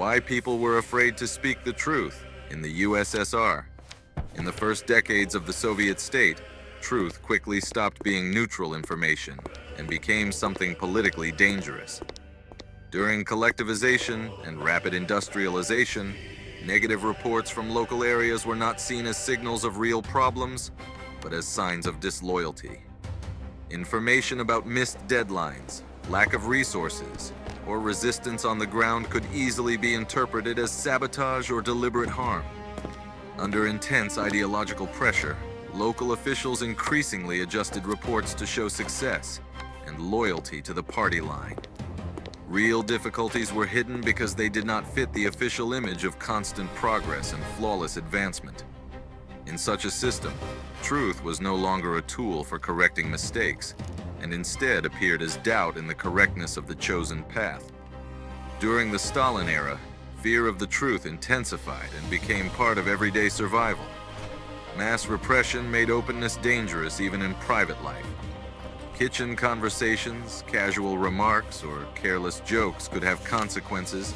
Why people were afraid to speak the truth in the USSR. In the first decades of the Soviet state, truth quickly stopped being neutral information and became something politically dangerous. During collectivization and rapid industrialization, negative reports from local areas were not seen as signals of real problems, but as signs of disloyalty. Information about missed deadlines, lack of resources, or resistance on the ground could easily be interpreted as sabotage or deliberate harm. Under intense ideological pressure, local officials increasingly adjusted reports to show success and loyalty to the party line. Real difficulties were hidden because they did not fit the official image of constant progress and flawless advancement. In such a system, truth was no longer a tool for correcting mistakes, and instead appeared as doubt in the correctness of the chosen path. During the Stalin era, fear of the truth intensified and became part of everyday survival. Mass repression made openness dangerous even in private life. Kitchen conversations, casual remarks, or careless jokes could have consequences.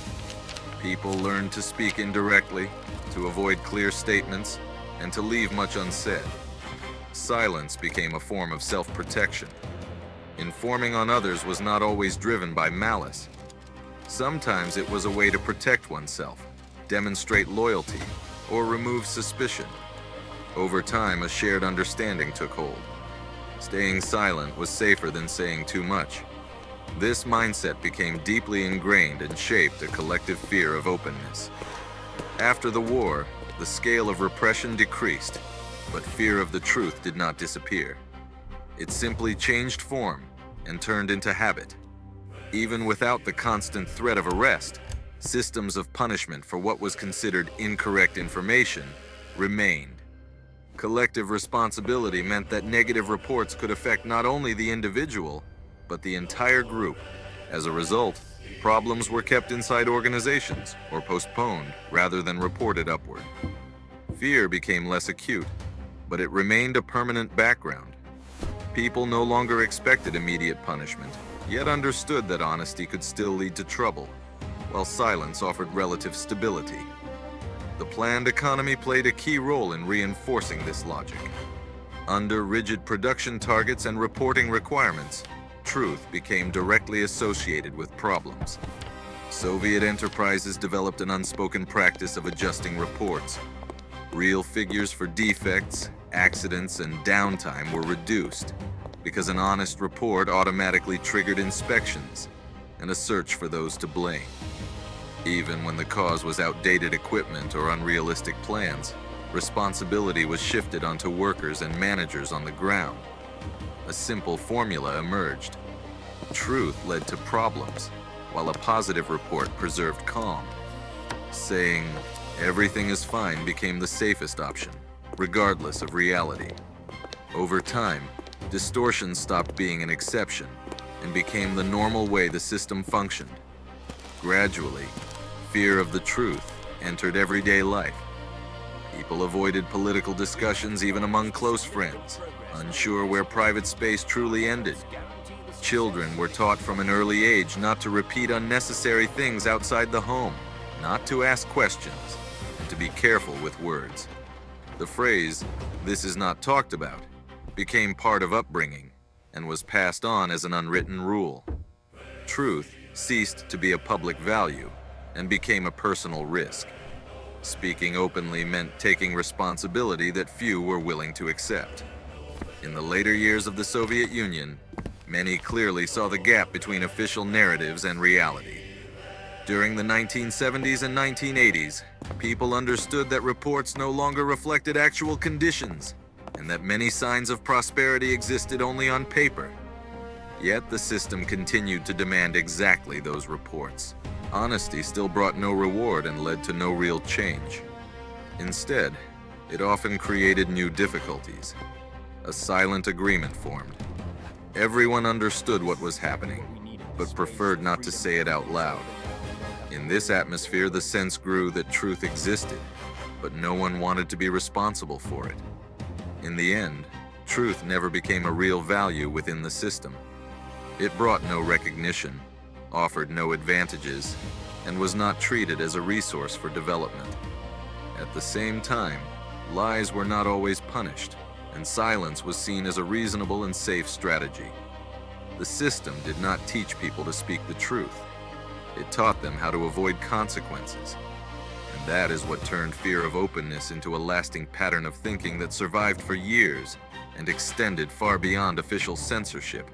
People learned to speak indirectly, to avoid clear statements, and to leave much unsaid. Silence became a form of self-protection. Informing on others was not always driven by malice. Sometimes it was a way to protect oneself, demonstrate loyalty, or remove suspicion. Over time, a shared understanding took hold. Staying silent was safer than saying too much. This mindset became deeply ingrained and shaped a collective fear of openness. After the war, the scale of repression decreased, but fear of the truth did not disappear. It simply changed form and turned into habit. Even without the constant threat of arrest, systems of punishment for what was considered incorrect information remained. Collective responsibility meant that negative reports could affect not only the individual, but the entire group. As a result, problems were kept inside organizations or postponed rather than reported upward. Fear became less acute, but it remained a permanent background. People no longer expected immediate punishment, yet understood that honesty could still lead to trouble, while silence offered relative stability. The planned economy played a key role in reinforcing this logic. Under rigid production targets and reporting requirements, truth became directly associated with problems. Soviet enterprises developed an unspoken practice of adjusting reports. Real figures for defects, accidents, and downtime were reduced because an honest report automatically triggered inspections and a search for those to blame. Even when the cause was outdated equipment or unrealistic plans, responsibility was shifted onto workers and managers on the ground. A simple formula emerged. Truth led to problems, while a positive report preserved calm. Saying, "Everything is fine" became the safest option, regardless of reality. Over time, distortion stopped being an exception and became the normal way the system functioned. Gradually, fear of the truth entered everyday life. People avoided political discussions even among close friends, unsure where private space truly ended. Children were taught from an early age not to repeat unnecessary things outside the home, not to ask questions, and to be careful with words. The phrase, "this is not talked about," became part of upbringing and was passed on as an unwritten rule. Truth ceased to be a public value and became a personal risk. Speaking openly meant taking responsibility that few were willing to accept. In the later years of the Soviet Union, many clearly saw the gap between official narratives and reality. During the 1970s and 1980s, people understood that reports no longer reflected actual conditions, and that many signs of prosperity existed only on paper. Yet the system continued to demand exactly those reports. Honesty still brought no reward and led to no real change. Instead, it often created new difficulties. A silent agreement formed. Everyone understood what was happening, but preferred not to say it out loud. In this atmosphere, the sense grew that truth existed, but no one wanted to be responsible for it. In the end, truth never became a real value within the system. It brought no recognition, offered no advantages, and was not treated as a resource for development. At the same time, lies were not always punished, and silence was seen as a reasonable and safe strategy. The system did not teach people to speak the truth. It taught them how to avoid consequences. And that is what turned fear of openness into a lasting pattern of thinking that survived for years and extended far beyond official censorship.